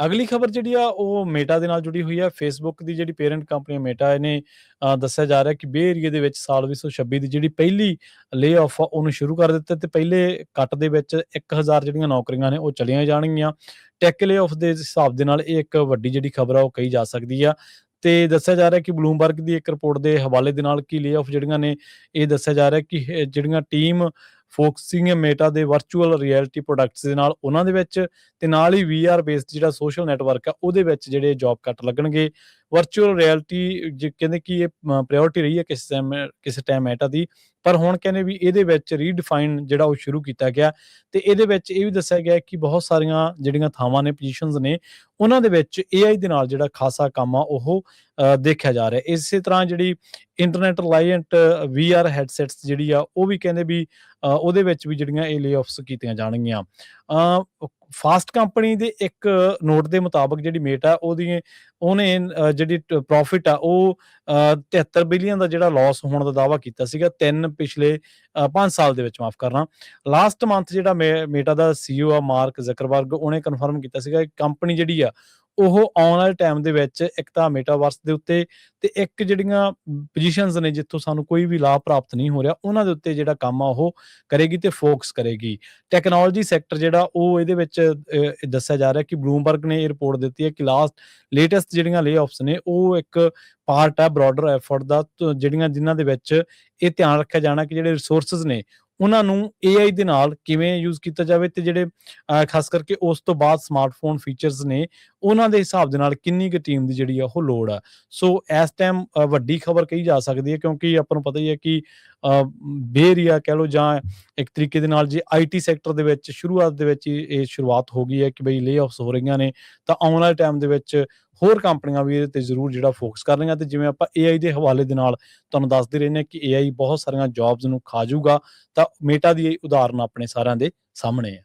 ਅਗਲੀ ਖਬਰ ਜਿਹੜੀ ਆ ਉਹ ਮੇਟਾ ਦੇ ਨਾਲ ਜੁੜੀ ਹੋਈ ਹੈ। ਫੇਸਬੁੱਕ ਦੀ ਜਿਹੜੀ ਪੇਰੈਂਟ ਕੰਪਨੀ ਮੇਟਾ, ਇਹਨੇ ਦੱਸਿਆ ਜਾ ਰਿਹਾ ਕਿ ਬੇ ਏਰੀਏ ਦੇ ਵਿੱਚ ਸਾਲ 2026 ਦੀ ਜਿਹੜੀ ਪਹਿਲੀ ਲੇ-ਆਫ ਆ ਉਹਨੂੰ ਸ਼ੁਰੂ ਕਰ ਦਿੱਤਾ ਤੇ ਪਹਿਲੇ ਕੱਟ ਦੇ ਵਿੱਚ 1000 ਜਿਹੜੀਆਂ ਨੌਕਰੀਆਂ ਨੇ ਉਹ ਚਲੀਆਂ ਜਾਣਗੀਆਂ। ਟੈਕ ਲੇ-ਆਫ ਦੇ ਹਿਸਾਬ ਦੇ ਨਾਲ ਇਹ ਇੱਕ ਵੱਡੀ ਜਿਹੜੀ ਖਬਰ ਆ ਉਹ ਕਹੀ ਜਾ ਸਕਦੀ ਆ। ਤੇ ਦੱਸਿਆ ਜਾ ਰਿਹਾ ਕਿ ਬਲੂਮਬਰਗ ਦੀ ਇੱਕ ਰਿਪੋਰਟ ਦੇ ਹਵਾਲੇ ਦੇ ਨਾਲ ਕਿ ਲੇ-ਆਫ ਜਿਹੜੀਆਂ ਨੇ, ਇਹ ਦੱਸਿਆ ਜਾ ਰਿਹਾ ਕਿ ਜਿਹੜੀਆਂ ਟੀਮ ਫੋਕਸਿੰਗ ਮੇਟਾ ਦੇ ਵਰਚੁਅਲ ਰਿਐਲਿਟੀ ਪ੍ਰੋਡਕਟਸ ਦੇ ਨਾਲ ਉਹਨਾਂ ਦੇ ਵਿੱਚ, ਤੇ ਨਾਲ ਹੀ VR ਬੇਸਡ ਜਿਹੜਾ ਸੋਸ਼ਲ ਨੈਟਵਰਕ ਆ ਉਹਦੇ ਵਿੱਚ ਜਿਹੜੇ ਜੌਬ ਕੱਟ ਲੱਗਣਗੇ। ਵਰਚੁਅਲ ਰਿਐਲਿਟੀ ਕਹਿੰਦੇ ਕਿ ਇਹ ਪ੍ਰਾਇਓਰਟੀ ਰਹੀ ਹੈ ਕਿਸੇ ਟਾਈਮ ਮੇਟਾ ਦੀ, ਪਰ ਹੁਣ ਕਹਿੰਦੇ ਵੀ ਇਹਦੇ ਵਿੱਚ ਰੀਡਿਫਾਈਨ ਜਿਹੜਾ ਉਹ ਸ਼ੁਰੂ ਕੀਤਾ ਗਿਆ। ਤੇ ਇਹਦੇ ਵਿੱਚ ਇਹ ਵੀ ਦੱਸਿਆ ਗਿਆ ਕਿ ਬਹੁਤ ਸਾਰੀਆਂ ਜਿਹੜੀਆਂ ਥਾਵਾਂ ਨੇ, ਪੋਜੀਸ਼ਨਸ ਨੇ, ਉਹਨਾਂ ਦੇ ਵਿੱਚ AI ਦੇ ਨਾਲ ਜਿਹੜਾ ਖਾਸਾ ਕੰਮ ਆ ਉਹ ਦੇਖਿਆ ਜਾ ਰਿਹਾ। ਇਸੇ ਤਰ੍ਹਾਂ ਜਿਹੜੀ ਇੰਟਰਨੈਟ ਰਿਲਾਇੰਟ VR ਹੈਡਸੈਟਸ ਜਿਹੜੀ ਆ ਉਹ ਵੀ ਕਹਿੰਦੇ ਵੀ ਉਹਦੇ ਵਿੱਚ ਵੀ ਜਿਹੜੀਆਂ ਇਹ ਲੇ-ਆਫਸ ਕੀਤੀਆਂ ਜਾਣਗੀਆਂ। ਫਾਸਟ ਕੰਪਨੀ ਦੇ ਇੱਕ ਨੋਟ ਦੇ ਮੁਤਾਬਕ ਜਿਹੜੀ ਮੇਟਾ ਉਹਨੇ ਜਿਹੜੀ ਪ੍ਰੋਫਿਟ ਆ ਉਹ 73 ਬਿਲੀਅਨ ਦਾ ਜਿਹੜਾ ਲਾਸ ਹੋਣ ਦਾ ਦਾਅਵਾ ਕੀਤਾ ਸੀਗਾ ਪਿਛਲੇ 5 ਸਾਲ ਦੇ ਵਿੱਚ, ਮਾਫ ਕਰਨਾ। ਲਾਸਟ ਮੰਥ ਜਿਹੜਾ ਮੇਟਾ ਦਾ CEO ਆ ਮਾਰਕ ਜ਼ਕਰਬਰਗ, ਉਹਨੇ ਕਨਫਰਮ ਕੀਤਾ ਸੀਗਾ ਕਿ ਕੰਪਨੀ ਜਿਹੜੀ ਆ ਉਹ ਆਉਣ ਵਾਲੇ ਟਾਈਮ ਦੇ ਵਿੱਚ ਇੱਕ ਤਾਂ ਮੇਟਾਵਰਸ ਦੇ ਉੱਤੇ, ਤੇ ਇੱਕ ਜਿਹੜੀਆਂ ਪੋਜੀਸ਼ਨਸ ਨੇ ਜਿੱਥੋਂ ਸਾਨੂੰ ਕੋਈ ਵੀ ਲਾਭ ਪ੍ਰਾਪਤ ਨਹੀਂ ਹੋ ਰਿਹਾ ਉਹਨਾਂ ਦੇ ਉੱਤੇ ਜਿਹੜਾ ਕੰਮ ਆ ਉਹ ਕਰੇਗੀ ਤੇ ਫੋਕਸ ਕਰੇਗੀ। ਟੈਕਨੋਲੋਜੀ ਸੈਕਟਰ ਜਿਹੜਾ ਉਹ ਇਹਦੇ ਵਿੱਚ ਦੱਸਿਆ ਜਾ ਰਿਹਾ ਕਿ ਬਲੂਮਬਰਗ ਨੇ ਇਹ ਰਿਪੋਰਟ ਦਿੱਤੀ ਹੈ ਕਿ ਲੇਟੈਸਟ ਜਿਹੜੀਆਂ ਲੇ-ਆਫਸ ਨੇ ਉਹ ਇੱਕ ਪਾਰਟ ਹੈ ਬ੍ਰੌਡਰ ਐਫਰਟ ਦਾ, ਜਿਨ੍ਹਾਂ ਦੇ ਵਿੱਚ ਇਹ ਧਿਆਨ ਰੱਖਿਆ ਜਾਣਾ ਕਿ ਜਿਹੜੇ ਰਿਸੋਰਸਿਸ ਨੇ ਉਹਨਾਂ ਨੂੰ AI ਦੇ ਨਾਲ ਕਿਵੇਂ ਯੂਜ਼ ਕੀਤਾ ਜਾਵੇ, ਤੇ ਜਿਹੜੇ ਖਾਸ ਕਰਕੇ ਉਸ ਤੋਂ ਬਾਅਦ ਸਮਾਰਟਫੋਨ ਫੀਚਰਸ ਨੇ ਉਹਨਾਂ ਦੇ ਹਿਸਾਬ ਦੇ ਨਾਲ ਕਿੰਨੀ ਕੁ ਟੀਮ ਦੀ ਜਿਹੜੀ ਆ ਉਹ ਲੋੜ ਆ। ਸੋ ਇਸ ਟਾਈਮ ਵੱਡੀ ਖਬਰ ਕਹੀ ਜਾ ਸਕਦੀ ਹੈ, ਕਿਉਂਕਿ ਆਪਾਂ ਨੂੰ ਪਤਾ ਹੀ ਹੈ ਕਿ ਬੇ ਏਰੀਆ ਕਹਿ ਲਓ ਜਾਂ ਇੱਕ ਤਰੀਕੇ ਦੇ ਨਾਲ ਜੇ IT ਸੈਕਟਰ ਦੇ ਵਿੱਚ ਸ਼ੁਰੂਆਤ ਦੇ ਵਿੱਚ ਹੀ ਇਹ ਸ਼ੁਰੂਆਤ ਹੋ ਗਈ ਹੈ ਕਿ ਬਈ ਲੇ-ਆਫਸ ਹੋ ਰਹੀਆਂ ਨੇ, ਤਾਂ ਆਉਣ ਵਾਲੇ ਟਾਈਮ ਦੇ ਵਿੱਚ ਹੋਰ ਕੰਪਨੀਆਂ ਵੀ ਇਹਦੇ ਤੇ ਜ਼ਰੂਰ ਜਿਹੜਾ ਫੋਕਸ ਕਰ ਰਹੀਆਂ। ਤੇ ਜਿਵੇਂ ਆਪਾਂ AI ਦੇ ਹਵਾਲੇ ਦੇ ਨਾਲ ਤੁਹਾਨੂੰ ਦੱਸਦੇ ਰਹਿੰਦੇ ਹਾਂ ਕਿ AI ਬਹੁਤ ਸਾਰੀਆਂ ਜੌਬਸ ਨੂੰ ਖਾ ਜਾਊਗਾ, ਤਾਂ ਮੇਟਾ ਦੀ ਇਹ ਉਦਾਹਰਨ ਆਪਣੇ ਸਾਰਿਆਂ ਦੇ ਸਾਹਮਣੇ ਹੈ।